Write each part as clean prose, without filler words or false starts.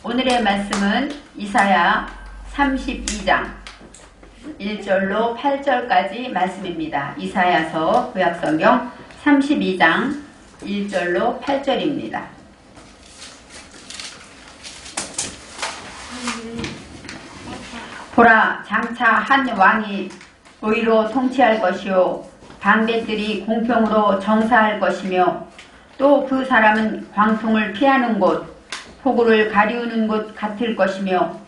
오늘의 말씀은 이사야 32장 1절로 8절까지 말씀입니다. 이사야서 구약성경 32장 1절로 8절입니다. 보라, 장차 한 왕이 의로 통치할 것이요 방백들이 공평으로 정사할 것이며 또 그 사람은 광풍을 피하는 곳, 폭우를 가리우는 곳 같을 것이며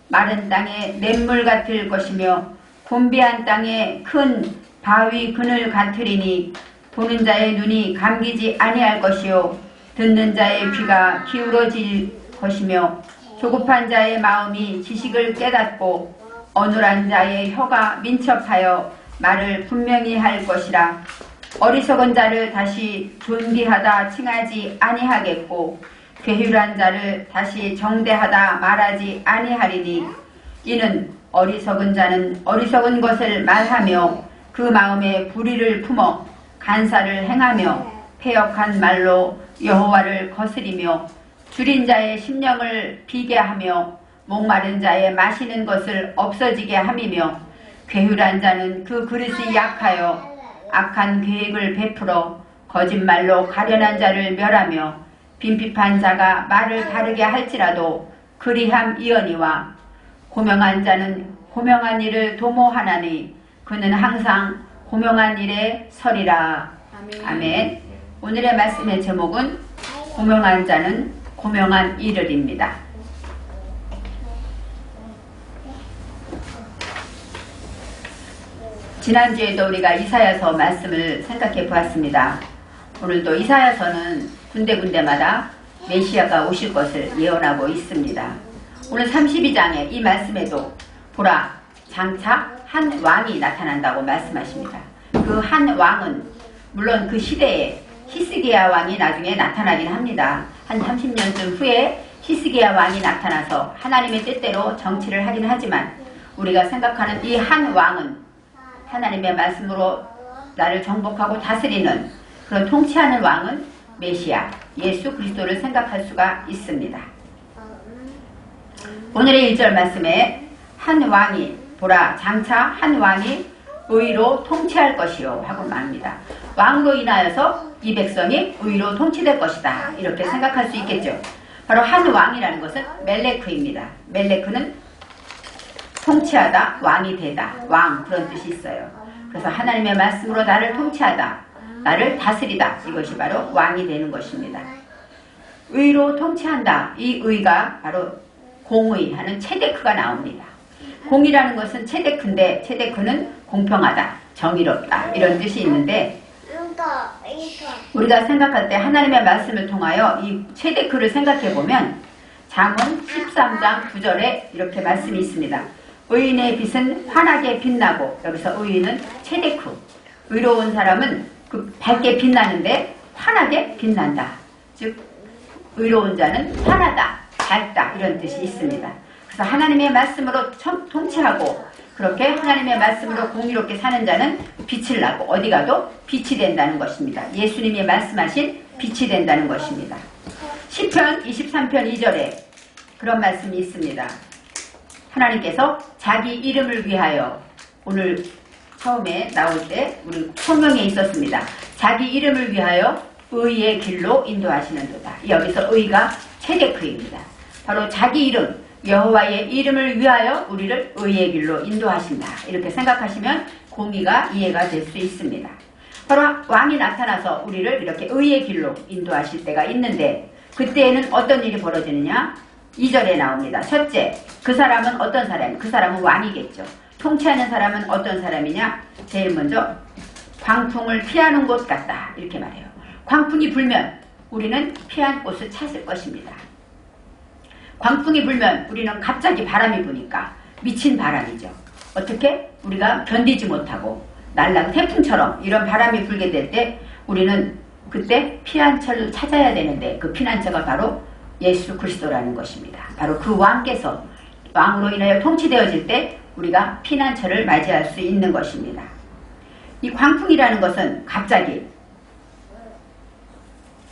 마른 땅에 냇물 같을 것이며 곤비한 땅에 큰 바위 그늘 같으리니 보는 자의 눈이 감기지 아니할 것이요 듣는 자의 귀가 기울어질 것이며 조급한 자의 마음이 지식을 깨닫고 어눌한 자의 혀가 민첩하여 말을 분명히 할 것이라. 어리석은 자를 다시 존귀하다 칭하지 아니하겠고 괴휼한 자를 다시 정대하다 말하지 아니하리니 이는 어리석은 자는 어리석은 것을 말하며 그 마음에 불의를 품어 간사를 행하며 패역한 말로 여호와를 거스리며 줄인 자의 심령을 비게 하며 목마른 자의 마시는 것을 없어지게 함이며 괴휼한 자는 그 그릇이 약하여 악한 계획을 베풀어 거짓말로 가련한 자를 멸하며 빈핍한 자가 말을 다르게 할지라도 그리함이언이와 고명한 자는 고명한 일을 도모하나니 그는 항상 고명한 일에 서리라. 아멘. 오늘의 말씀의 제목은 고명한 자는 고명한 일을입니다. 지난주에도 우리가 이사야서 말씀을 생각해 보았습니다. 오늘도 이사야서는 군데군데마다 메시아가 오실 것을 예언하고 있습니다. 오늘 32장의 이 말씀에도 보라, 장차 한 왕이 나타난다고 말씀하십니다. 그 한 왕은 물론 그 시대에 히스기야 왕이 나중에 나타나긴 합니다. 한 30년쯤 후에 히스기야 왕이 나타나서 하나님의 뜻대로 정치를 하긴 하지만 우리가 생각하는 이 한 왕은 하나님의 말씀으로 나를 정복하고 다스리는 그런 통치하는 왕은 메시아, 예수 그리스도를 생각할 수가 있습니다. 오늘의 1절 말씀에 한 왕이 보라, 장차 한 왕이 의로 통치할 것이요 하고 말합니다. 왕으로 인하여서 이 백성이 의로 통치될 것이다, 이렇게 생각할 수 있겠죠. 바로 한 왕이라는 것은 멜레크입니다. 멜레크는 통치하다, 왕이 되다, 왕, 그런 뜻이 있어요. 그래서 하나님의 말씀으로 나를 통치하다, 나를 다스리다, 이것이 바로 왕이 되는 것입니다. 의로 통치한다, 이 의가 바로 공의 하는 체데크가 나옵니다. 공이라는 것은 체데크인데 체데크는 공평하다, 정의롭다, 이런 뜻이 있는데 우리가 생각할 때 하나님의 말씀을 통하여 이 체데크를 생각해보면 잠언 13장 9절에 이렇게 말씀이 있습니다. 의인의 빛은 환하게 빛나고, 여기서 의인은 체데크, 의로운 사람은 그 밝게 빛나는데 환하게 빛난다. 즉 의로운 자는 환하다, 밝다, 이런 뜻이 있습니다. 그래서 하나님의 말씀으로 통치하고 그렇게 하나님의 말씀으로 공의롭게 사는 자는 빛을 나고 어디 가도 빛이 된다는 것입니다. 예수님이 말씀하신 빛이 된다는 것입니다. 시편 23편 2절에 그런 말씀이 있습니다. 하나님께서 자기 이름을 위하여, 오늘 처음에 나올 때 우리 성경에 있었습니다. 자기 이름을 위하여 의의 길로 인도하시는도다. 여기서 의가 체데크입니다. 바로 자기 이름, 여호와의 이름을 위하여 우리를 의의 길로 인도하신다, 이렇게 생각하시면 공의가 이해가 될 수 있습니다. 바로 왕이 나타나서 우리를 이렇게 의의 길로 인도하실 때가 있는데 그때에는 어떤 일이 벌어지느냐? 2절에 나옵니다. 첫째, 그 사람은 어떤 사람이냐? 그 사람은 왕이겠죠. 통치하는 사람은 어떤 사람이냐? 제일 먼저 광풍을 피하는 곳 같다, 이렇게 말해요. 광풍이 불면 우리는 피한 곳을 찾을 것입니다. 광풍이 불면 우리는 갑자기 바람이 부니까 미친 바람이죠. 어떻게? 우리가 견디지 못하고 날랑 태풍처럼 이런 바람이 불게 될 때 우리는 그때 피난처를 찾아야 되는데 그 피난처가 바로 예수 그리스도라는 것입니다. 바로 그 왕께서 왕으로 인하여 통치되어질 때 우리가 피난처를 맞이할 수 있는 것입니다. 이 광풍이라는 것은 갑자기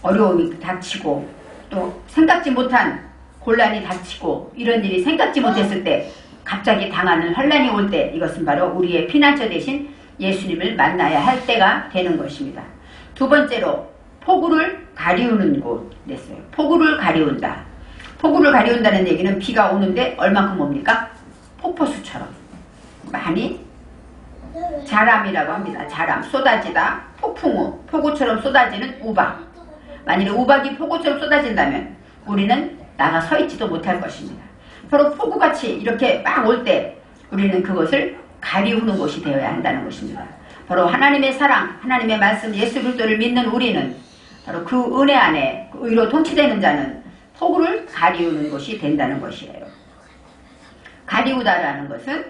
어려움이 닥치고 또 생각지 못한 곤란이 닥치고 이런 일이 생각지 못했을 때 갑자기 당하는 환란이 올 때 이것은 바로 우리의 피난처 대신 예수님을 만나야 할 때가 되는 것입니다. 두 번째로 폭우를 가리우는 곳 냈어요. 폭우를 가리운다. 폭우를 가리운다는 얘기는 비가 오는데 얼만큼 옵니까? 폭포수처럼 많이 자람이라고 합니다. 자람, 쏟아지다, 폭풍우, 폭우처럼 쏟아지는 우박. 만일에 우박이 폭우처럼 쏟아진다면 우리는 나가 서 있지도 못할 것입니다. 바로 폭우같이 이렇게 막 올 때 우리는 그것을 가리우는 곳이 되어야 한다는 것입니다. 바로 하나님의 사랑, 하나님의 말씀, 예수 그리스도를 믿는 우리는 바로 그 은혜 안에 그 의로 통치되는 자는 폭우를 가리우는 것이 된다는 것이에요. 가리우다라는 것은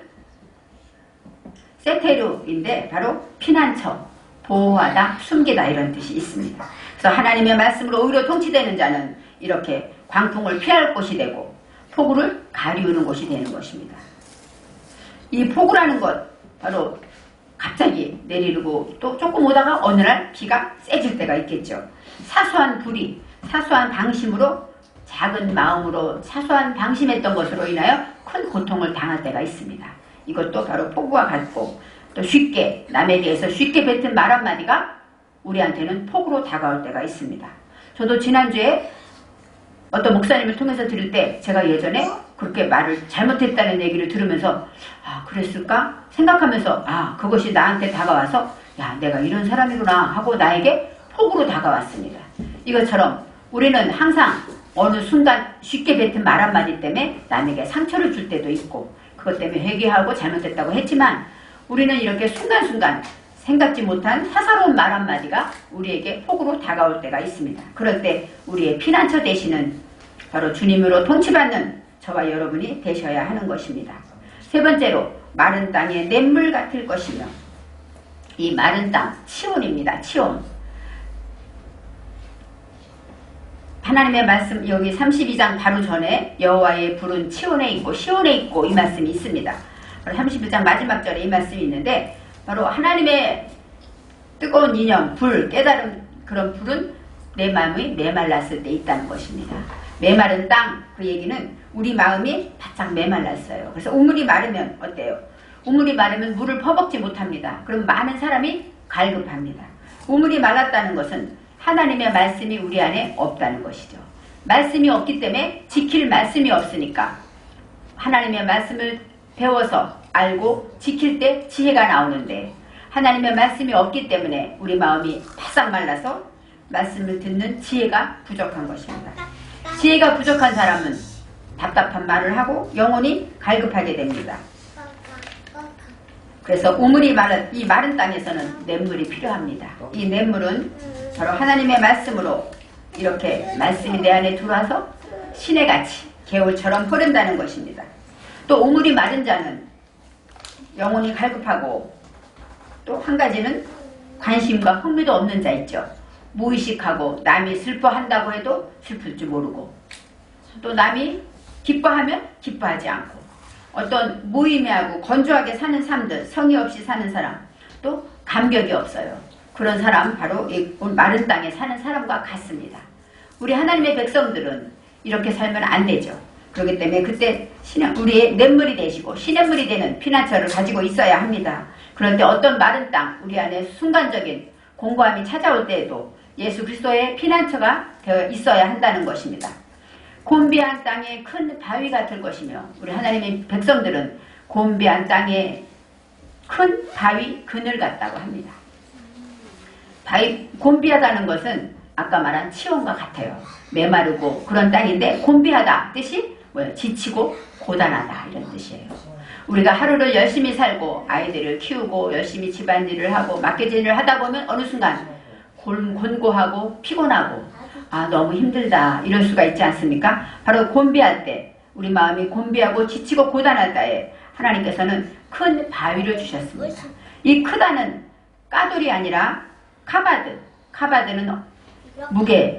세테루인데 바로 피난처, 보호하다, 숨기다 이런 뜻이 있습니다. 그래서 하나님의 말씀으로 의로 통치되는 자는 이렇게 광풍을 피할 곳이 되고 폭우를 가리우는 곳이 되는 것입니다. 이 폭우라는 것 바로 갑자기 내리고 또 조금 오다가 어느 날 비가 세질 때가 있겠죠. 사소한 불이 사소한 방심으로 작은 마음으로 사소한 방심했던 것으로 인하여 큰 고통을 당할 때가 있습니다. 이것도 바로 폭우와 같고 또 쉽게 남에 대해서 쉽게 뱉은 말 한마디가 우리한테는 폭우로 다가올 때가 있습니다. 저도 지난주에 어떤 목사님을 통해서 들을 때 제가 예전에 그렇게 말을 잘못했다는 얘기를 들으면서 아 그랬을까 생각하면서 아 그것이 나한테 다가와서 야 내가 이런 사람이구나 하고 나에게 폭우로 다가왔습니다. 이것처럼 우리는 항상 어느 순간 쉽게 뱉은 말 한마디 때문에 남에게 상처를 줄 때도 있고 그것 때문에 회개하고 잘못했다고 했지만 우리는 이렇게 순간순간 생각지 못한 사사로운 말 한마디가 우리에게 폭우로 다가올 때가 있습니다. 그럴 때 우리의 피난처 되시는 바로 주님으로 통치받는 저와 여러분이 되셔야 하는 것입니다. 세 번째로 마른 땅에 냇물 같을 것이며 이 마른 땅 치온입니다. 치온. 하나님의 말씀 여기 32장 바로 전에 여호와의 불은 치온에 있고 시온에 있고 이 말씀이 있습니다. 31장 마지막 절에 이 말씀이 있는데 바로 하나님의 뜨거운 이념, 불, 깨달음 그런 불은 내 마음이 메말랐을 때 있다는 것입니다. 메마른 땅 그 얘기는 우리 마음이 바짝 메말랐어요. 그래서 우물이 마르면 어때요? 우물이 마르면 물을 퍼먹지 못합니다. 그럼 많은 사람이 갈급합니다. 우물이 말랐다는 것은 하나님의 말씀이 우리 안에 없다는 것이죠. 말씀이 없기 때문에 지킬 말씀이 없으니까 하나님의 말씀을 배워서 알고 지킬 때 지혜가 나오는데 하나님의 말씀이 없기 때문에 우리 마음이 바싹 말라서 말씀을 듣는 지혜가 부족한 것입니다. 지혜가 부족한 사람은 답답한 말을 하고 영혼이 갈급하게 됩니다. 그래서 우물이 마른 이 마른 땅에서는 냇물이 필요합니다. 이 냇물은 바로 하나님의 말씀으로 이렇게 말씀이 내 안에 들어와서 시내같이 개울처럼 흐른다는 것입니다. 또 우물이 마른 자는 영혼이 갈급하고 또 한 가지는 관심과 흥미도 없는 자 있죠. 무의식하고 남이 슬퍼한다고 해도 슬플 줄 모르고 또 남이 기뻐하면 기뻐하지 않고 어떤 무의미하고 건조하게 사는 삶들 성의 없이 사는 사람 또 감격이 없어요. 그런 사람 바로 이 마른 땅에 사는 사람과 같습니다. 우리 하나님의 백성들은 이렇게 살면 안 되죠. 그렇기 때문에 그때 우리의 냇물이 되시고 시냇물이 되는 피난처를 가지고 있어야 합니다. 그런데 어떤 마른 땅 우리 안에 순간적인 공고함이 찾아올 때에도 예수 그리스도의 피난처가 되어 있어야 한다는 것입니다. 곤비한 땅에 큰 바위 같을 것이며 우리 하나님의 백성들은 곤비한 땅에 큰 바위 그늘 같다고 합니다. 곤비하다는 것은 아까 말한 치온과 같아요. 메마르고 그런 땅인데 곤비하다 뜻이 뭐예요? 지치고 고단하다 이런 뜻이에요. 우리가 하루를 열심히 살고 아이들을 키우고 열심히 집안일을 하고 맡겨진 일을 하다 보면 어느 순간 곤고하고 피곤하고 아 너무 힘들다 이럴 수가 있지 않습니까? 바로 곤비할 때 우리 마음이 곤비하고 지치고 고단할 때에 하나님께서는 큰 바위를 주셨습니다. 이 크다는 까돌이 아니라 카바드. 카바드는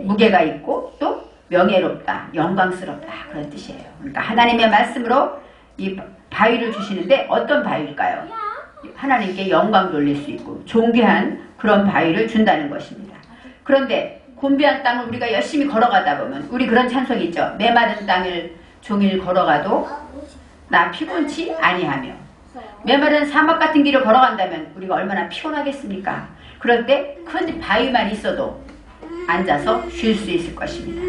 무게가 있고 또 명예롭다, 영광스럽다 그런 뜻이에요. 그러니까 하나님의 말씀으로 이 바위를 주시는데 어떤 바위일까요? 하나님께 영광 돌릴 수 있고 존귀한 그런 바위를 준다는 것입니다. 그런데 곤비한 땅을 우리가 열심히 걸어가다 보면 우리 그런 찬송이 있죠. 메마른 땅을 종일 걸어가도 나 피곤치 아니하며. 메마른 사막 같은 길을 걸어간다면 우리가 얼마나 피곤하겠습니까? 그럴 때 큰 바위만 있어도 앉아서 쉴 수 있을 것입니다.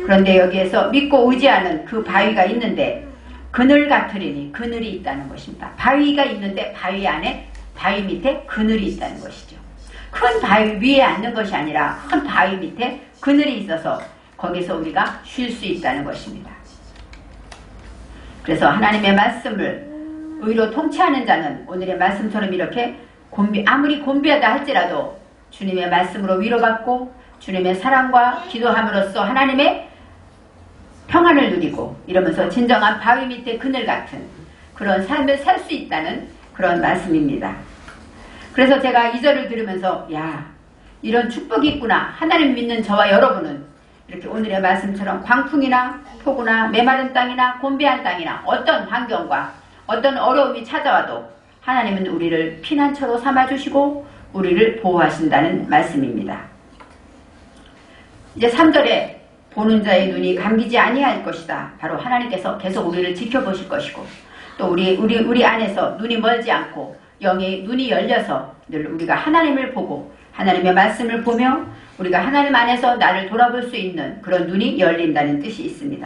그런데 여기에서 믿고 의지하는 그 바위가 있는데 그늘 같으리니 그늘이 있다는 것입니다. 바위가 있는데 바위 안에 바위 밑에 그늘이 있다는 것이죠. 큰 바위 위에 앉는 것이 아니라 큰 바위 밑에 그늘이 있어서 거기서 우리가 쉴 수 있다는 것입니다. 그래서 하나님의 말씀을 의로 통치하는 자는 오늘의 말씀처럼 이렇게 아무리 곤비하다 할지라도 주님의 말씀으로 위로받고 주님의 사랑과 기도함으로써 하나님의 평안을 누리고 이러면서 진정한 바위 밑에 그늘 같은 그런 삶을 살 수 있다는 그런 말씀입니다. 그래서 제가 이 절을 들으면서 야, 이런 축복이 있구나. 하나님 믿는 저와 여러분은 이렇게 오늘의 말씀처럼 광풍이나 폭우나 메마른 땅이나 곤비한 땅이나 어떤 환경과 어떤 어려움이 찾아와도 하나님은 우리를 피난처로 삼아주시고 우리를 보호하신다는 말씀입니다. 이제 3절에 보는 자의 눈이 감기지 아니할 것이다. 바로 하나님께서 계속 우리를 지켜보실 것이고 또 우리 안에서 눈이 멀지 않고 영의 눈이 열려서 늘 우리가 하나님을 보고 하나님의 말씀을 보며 우리가 하나님 안에서 나를 돌아볼 수 있는 그런 눈이 열린다는 뜻이 있습니다.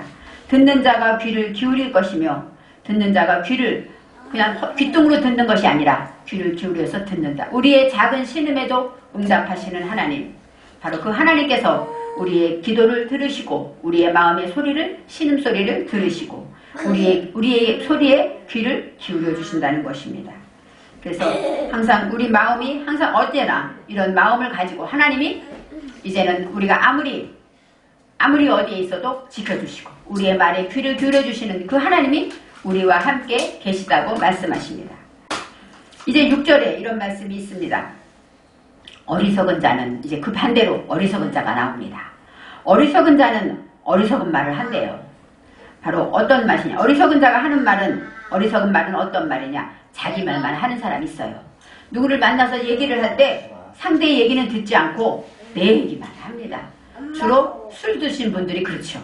듣는 자가 귀를 기울일 것이며 듣는 자가 귀를 그냥 귀뚱으로 듣는 것이 아니라 귀를 기울여서 듣는다. 우리의 작은 신음에도 응답하시는 하나님, 바로 그 하나님께서 우리의 기도를 들으시고 우리의 마음의 소리를 신음소리를 들으시고 우리의 소리에 귀를 기울여 주신다는 것입니다. 그래서 항상 우리 마음이 항상 언제나 이런 마음을 가지고 하나님이 이제는 우리가 아무리 어디에 있어도 지켜주시고 우리의 말에 귀를 기울여 주시는 그 하나님이 우리와 함께 계시다고 말씀하십니다. 이제 6절에 이런 말씀이 있습니다. 어리석은 자는 이제 그 반대로 어리석은 자가 나옵니다. 어리석은 자는 어리석은 말을 한대요. 바로 어떤 말이냐. 어리석은 자가 하는 말은 어리석은 말은 어떤 말이냐. 자기 말만 하는 사람이 있어요. 누구를 만나서 얘기를 할 때 상대의 얘기는 듣지 않고 내 얘기만 합니다. 주로 술 드신 분들이 그렇죠.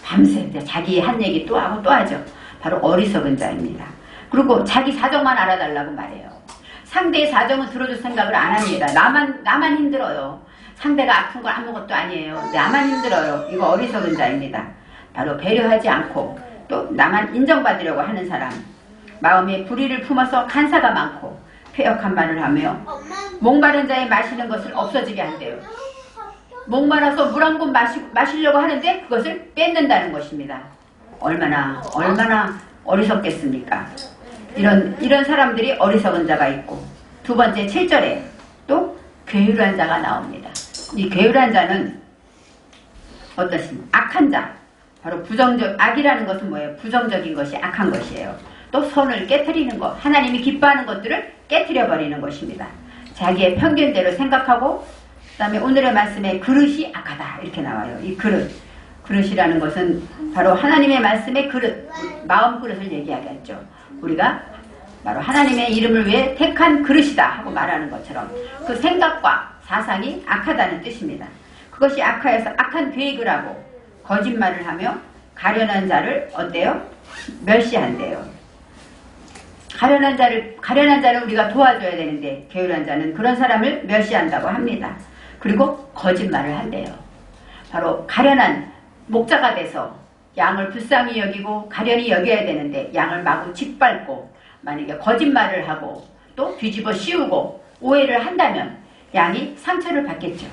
밤새 자기 한 얘기 또 하고 또 하죠. 바로 어리석은 자입니다. 그리고 자기 사정만 알아달라고 말해요. 상대의 사정은 들어줄 생각을 안 합니다. 나만 힘들어요. 상대가 아픈 건 아무것도 아니에요. 나만 힘들어요. 이거 어리석은 자입니다. 바로 배려하지 않고 또 나만 인정받으려고 하는 사람. 마음에 불의를 품어서 간사가 많고 폐역한 말을 하며 목마른 자의 마시는 것을 없어지게 한대요. 목마라서 물 한 번 마시려고 하는데 그것을 뺏는다는 것입니다. 얼마나 어리석겠습니까? 이런 사람들이 어리석은 자가 있고 두 번째 7절에 또 괴율한 자가 나옵니다. 이 괴율한 자는 어떠십니까? 악한 자. 바로 악이라는 것은 뭐예요? 부정적인 것이 악한 것이에요. 또 선을 깨트리는 것, 하나님이 기뻐하는 것들을 깨트려 버리는 것입니다. 자기의 편견대로 생각하고 그 다음에 오늘의 말씀에 그릇이 악하다 이렇게 나와요. 이 그릇이라는 것은 바로 하나님의 말씀의 그릇, 마음 그릇을 얘기하겠죠. 우리가 바로 하나님의 이름을 위해 택한 그릇이다 하고 말하는 것처럼 그 생각과 사상이 악하다는 뜻입니다. 그것이 악하여서 악한 계획을 하고 거짓말을 하며 가련한 자를 어때요? 멸시한대요. 가련한 자를 우리가 도와줘야 되는데 게으른 자는 그런 사람을 멸시한다고 합니다. 그리고 거짓말을 한대요. 바로 가련한 목자가 돼서 양을 불쌍히 여기고 가련히 여겨야 되는데 양을 마구 짓밟고 만약에 거짓말을 하고 또 뒤집어 씌우고 오해를 한다면 양이 상처를 받겠죠.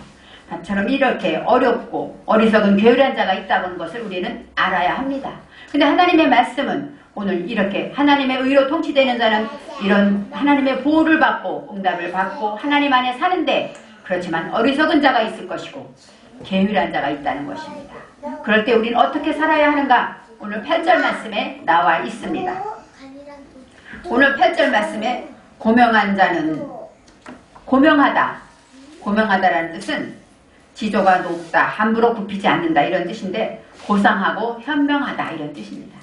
나처럼 이렇게 어렵고 어리석은 게으른 자가 있다는 것을 우리는 알아야 합니다. 근데 하나님의 말씀은 오늘 이렇게 하나님의 의로 통치되는 자는 이런 하나님의 보호를 받고 응답을 받고 하나님 안에 사는데 그렇지만 어리석은 자가 있을 것이고 게으른 자가 있다는 것입니다. 그럴 때 우리는 어떻게 살아야 하는가? 오늘 8절 말씀에 나와 있습니다. 오늘 8절 말씀에 고명한 자는 고명하다라는 뜻은 지조가 높다, 함부로 굽히지 않는다 이런 뜻인데 고상하고 현명하다 이런 뜻입니다.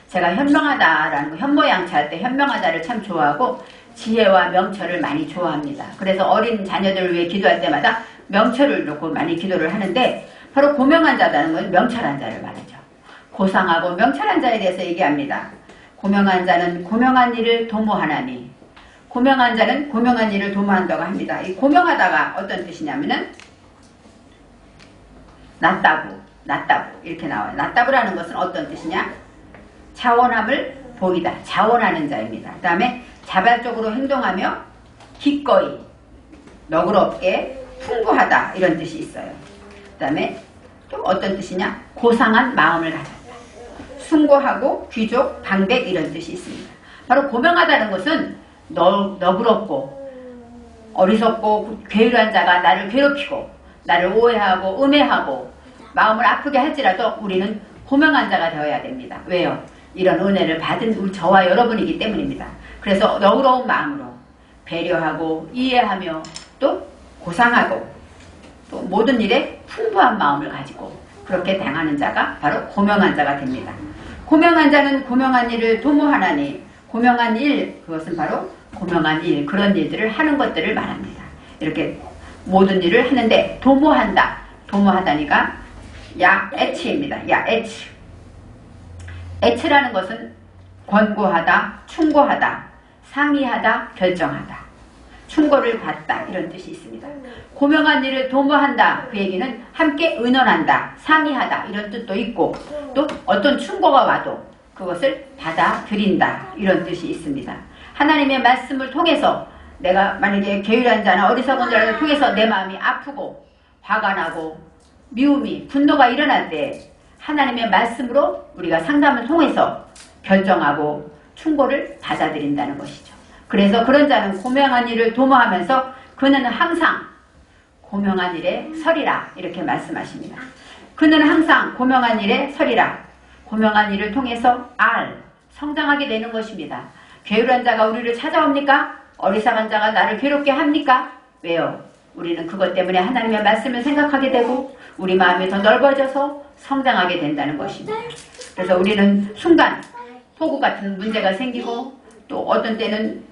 제가 현명하다라는 거, 현모양처할 때 현명하다를 참 좋아하고 지혜와 명철을 많이 좋아합니다. 그래서 어린 자녀들을 위해 기도할 때마다 명철을 놓고 많이 기도를 하는데 바로 고명한 자라는 건 명철한 자를 말하죠. 고상하고 명철한 자에 대해서 얘기합니다. 고명한 자는 고명한 일을 도모하나니, 고명한 자는 고명한 일을 도모한다고 합니다. 이 고명하다가 어떤 뜻이냐면은 낮다부 이렇게 나와요. 낮다부라는 것은 어떤 뜻이냐? 자원함을 보이다, 자원하는 자입니다. 그 다음에 자발적으로 행동하며 기꺼이 너그럽게 풍부하다 이런 뜻이 있어요. 그 다음에 또 어떤 뜻이냐? 고상한 마음을 가졌다, 숭고하고 귀족, 방백 이런 뜻이 있습니다. 바로 고명하다는 것은 너그럽고 어리석고 괴유한 자가 나를 괴롭히고 나를 오해하고 음해하고 마음을 아프게 할지라도 우리는 고명한 자가 되어야 됩니다. 왜요? 이런 은혜를 받은 저와 여러분이기 때문입니다. 그래서 너그러운 마음으로 배려하고 이해하며 또 고상하고 또 모든 일에 풍부한 마음을 가지고 그렇게 당하는 자가 바로 고명한 자가 됩니다. 고명한 자는 고명한 일을 도모하나니, 고명한 일, 그것은 바로 고명한 일, 그런 일들을 하는 것들을 말합니다. 이렇게 모든 일을 하는데 도모한다, 도모하다니까 야에치입니다. 야에치. 에치라는 것은 권고하다, 충고하다, 상의하다, 결정하다, 충고를 받다 이런 뜻이 있습니다. 고명한 일을 도모한다, 그 얘기는 함께 의논한다, 상의하다 이런 뜻도 있고 또 어떤 충고가 와도 그것을 받아들인다 이런 뜻이 있습니다. 하나님의 말씀을 통해서 내가 만약에 게으른 자나 어리석은 자를 통해서 내 마음이 아프고 화가 나고 미움이 분노가 일어날 때 하나님의 말씀으로 우리가 상담을 통해서 결정하고 충고를 받아들인다는 것이죠. 그래서 그런 자는 고명한 일을 도모하면서 그는 항상 고명한 일에 서리라 이렇게 말씀하십니다. 그는 항상 고명한 일에 서리라. 고명한 일을 통해서 성장하게 되는 것입니다. 게으른 자가 우리를 찾아옵니까? 어리석은 자가 나를 괴롭게 합니까? 왜요? 우리는 그것 때문에 하나님의 말씀을 생각하게 되고 우리 마음이 더 넓어져서 성장하게 된다는 것입니다. 그래서 우리는 순간 폭우 같은 문제가 생기고 또 어떤 때는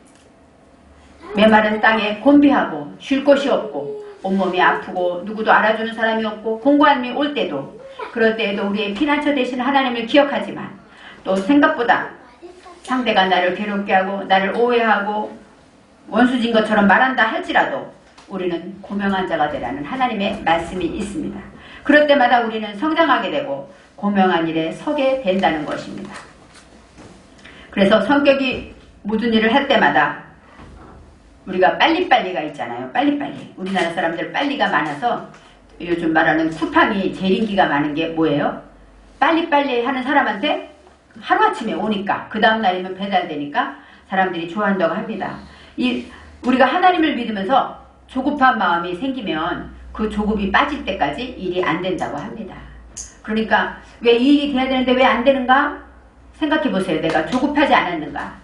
메마른 땅에 곤비하고 쉴 곳이 없고 온몸이 아프고 누구도 알아주는 사람이 없고 공고함이 올 때도 그럴 때에도 우리의 피난처 되신 하나님을 기억하지만 또 생각보다 상대가 나를 괴롭게 하고 나를 오해하고 원수진 것처럼 말한다 할지라도 우리는 고명한 자가 되라는 하나님의 말씀이 있습니다. 그럴 때마다 우리는 성장하게 되고 고명한 일에 서게 된다는 것입니다. 그래서 성격이 모든 일을 할 때마다 우리가 빨리빨리가 있잖아요. 빨리빨리. 우리나라 사람들 빨리가 많아서 요즘 말하는 쿠팡이 제일 인기가 많은 게 뭐예요? 빨리빨리 하는 사람한테 하루아침에 오니까 그 다음날이면 배달되니까 사람들이 좋아한다고 합니다. 우리가 하나님을 믿으면서 조급한 마음이 생기면 그 조급이 빠질 때까지 일이 안 된다고 합니다. 그러니까 왜 이 일이 돼야 되는데 왜 안 되는가? 생각해 보세요. 내가 조급하지 않았는가?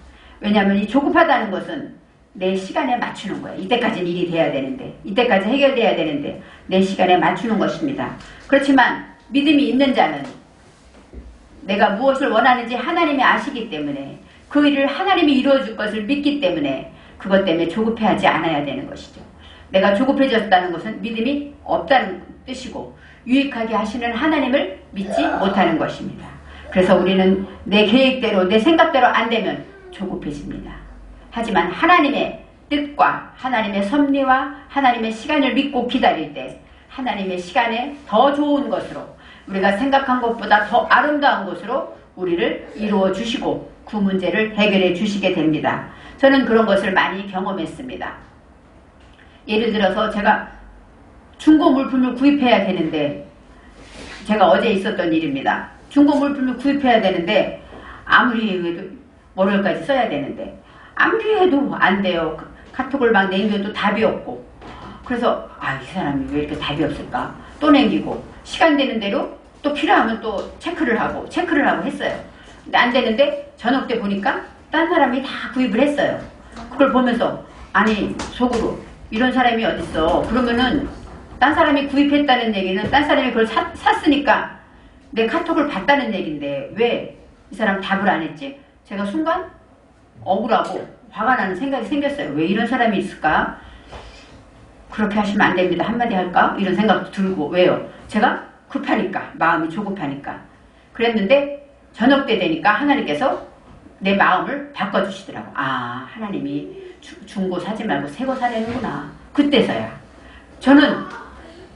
왜냐하면 이 조급하다는 것은 내 시간에 맞추는 거예요. 이때까지는 일이 돼야 되는데 이때까지 해결돼야 되는데 내 시간에 맞추는 것입니다. 그렇지만 믿음이 있는 자는 내가 무엇을 원하는지 하나님이 아시기 때문에 그 일을 하나님이 이루어줄 것을 믿기 때문에 그것 때문에 조급해하지 않아야 되는 것이죠. 내가 조급해졌다는 것은 믿음이 없다는 뜻이고 유익하게 하시는 하나님을 믿지 못하는 것입니다. 그래서 우리는 내 계획대로 내 생각대로 안 되면 조급해집니다. 하지만 하나님의 뜻과 하나님의 섭리와 하나님의 시간을 믿고 기다릴 때 하나님의 시간에 더 좋은 것으로 우리가 생각한 것보다 더 아름다운 것으로 우리를 이루어 주시고 그 문제를 해결해 주시게 됩니다. 저는 그런 것을 많이 경험했습니다. 예를 들어서 제가 중고 물품을 구입해야 되는데 제가 어제 있었던 일입니다. 중고 물품을 구입해야 되는데 아무리 해도 월요일까지 써야 되는데 아무리 해도 안 돼요. 카톡을 막 남겨도 답이 없고 그래서 이 사람이 왜 이렇게 답이 없을까? 또 남기고 시간 되는 대로 또 필요하면 또 체크를 하고 했어요. 근데 안 되는데 저녁 때 보니까 딴 사람이 다 구입을 했어요. 그걸 보면서 아니 속으로 이런 사람이 어딨어. 그러면은 딴 사람이 구입했다는 얘기는 딴 사람이 그걸 샀으니까 내 카톡을 봤다는 얘기인데 왜 이 사람 답을 안 했지? 제가 순간 억울하고 화가 나는 생각이 생겼어요. 왜 이런 사람이 있을까? 그렇게 하시면 안 됩니다. 한마디 할까? 이런 생각도 들고. 왜요? 제가 급하니까, 마음이 조급하니까. 그랬는데 저녁 때 되니까 하나님께서 내 마음을 바꿔주시더라고. 아, 하나님이 중고 사지 말고 새거 사려는구나. 그때서야. 저는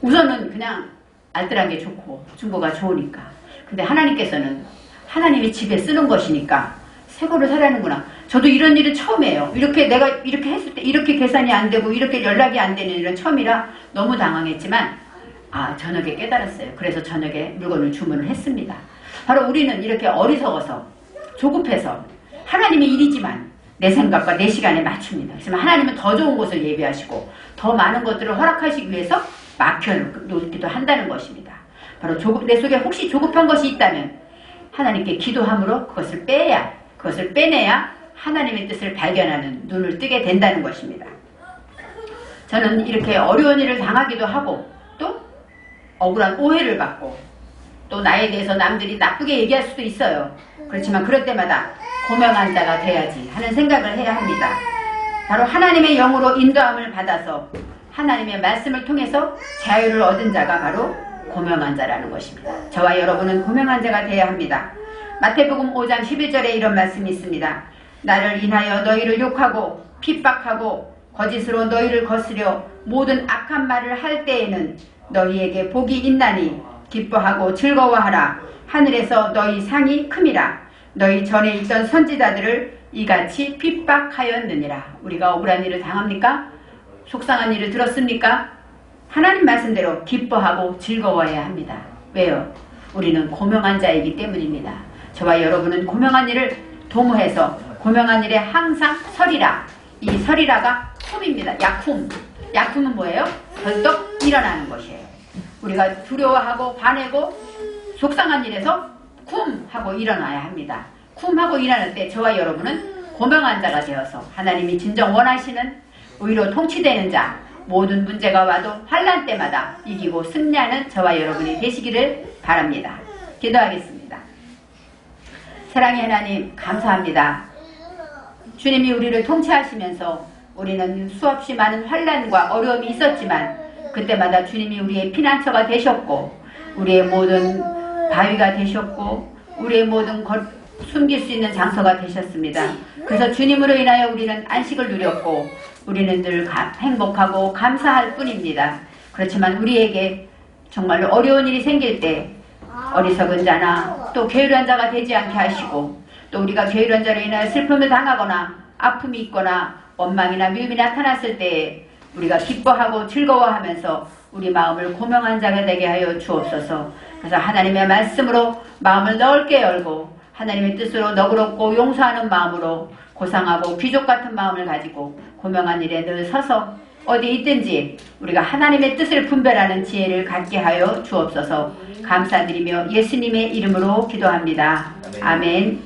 우선은 그냥 알뜰한 게 좋고 중고가 좋으니까. 근데 하나님께서는 하나님이 집에 쓰는 것이니까 새거를 사려는구나. 저도 이런 일은 처음이에요. 이렇게 내가 이렇게 했을 때 이렇게 계산이 안 되고 이렇게 연락이 안 되는 일은 처음이라 너무 당황했지만 저녁에 깨달았어요. 그래서 저녁에 물건을 주문을 했습니다. 바로 우리는 이렇게 어리석어서 조급해서 하나님의 일이지만 내 생각과 내 시간에 맞춥니다. 그렇지만 하나님은 더 좋은 곳을 예비하시고 더 많은 것들을 허락하시기 위해서 막혀놓기도 한다는 것입니다. 바로 내 속에 혹시 조급한 것이 있다면 하나님께 기도함으로 그것을 빼내야 하나님의 뜻을 발견하는 눈을 뜨게 된다는 것입니다. 저는 이렇게 어려운 일을 당하기도 하고 또 억울한 오해를 받고 또 나에 대해서 남들이 나쁘게 얘기할 수도 있어요. 그렇지만 그럴 때마다 고명한 자가 돼야지 하는 생각을 해야 합니다. 바로 하나님의 영으로 인도함을 받아서 하나님의 말씀을 통해서 자유를 얻은 자가 바로 고명한 자라는 것입니다. 저와 여러분은 고명한 자가 되어야 합니다. 마태복음 5장 11절에 이런 말씀이 있습니다. 나를 인하여 너희를 욕하고 핍박하고 거짓으로 너희를 거스려 모든 악한 말을 할 때에는 너희에게 복이 있나니 기뻐하고 즐거워하라. 하늘에서 너희 상이 큼이라. 너희 전에 있던 선지자들을 이같이 핍박하였느니라. 우리가 억울한 일을 당합니까? 속상한 일을 들었습니까? 하나님 말씀대로 기뻐하고 즐거워해야 합니다. 왜요? 우리는 고명한 자이기 때문입니다. 저와 여러분은 고명한 일을 도모해서 고명한 일에 항상 서리라. 이 서리라가 쿰입니다. 약품은 뭐예요? 벌떡 일어나는 것이에요. 우리가 두려워하고 화내고 속상한 일에서 쿰하고 일어나야 합니다. 쿰하고 일어날 때 저와 여러분은 고명한 자가 되어서 하나님이 진정 원하시는 의로 통치되는 자, 모든 문제가 와도 환난 때마다 이기고 승리하는 저와 여러분이 되시기를 바랍니다. 기도하겠습니다. 사랑의 하나님 감사합니다. 주님이 우리를 통치하시면서 우리는 수없이 많은 환난과 어려움이 있었지만 그때마다 주님이 우리의 피난처가 되셨고 우리의 모든 바위가 되셨고 우리의 모든 숨길 수 있는 장소가 되셨습니다. 그래서 주님으로 인하여 우리는 안식을 누렸고 우리는 늘 행복하고 감사할 뿐입니다. 그렇지만 우리에게 정말로 어려운 일이 생길 때 어리석은 자나 또 게으르한 자가 되지 않게 하시고 또 우리가 게으르한 자로 인하여 슬픔을 당하거나 아픔이 있거나 원망이나 미움이 나타났을 때에 우리가 기뻐하고 즐거워하면서 우리 마음을 고명한 자가 되게 하여 주옵소서. 그래서 하나님의 말씀으로 마음을 넓게 열고 하나님의 뜻으로 너그럽고 용서하는 마음으로 고상하고 귀족 같은 마음을 가지고 고명한 일에 늘 서서 어디 있든지 우리가 하나님의 뜻을 분별하는 지혜를 갖게 하여 주옵소서. 감사드리며 예수님의 이름으로 기도합니다. 아멘.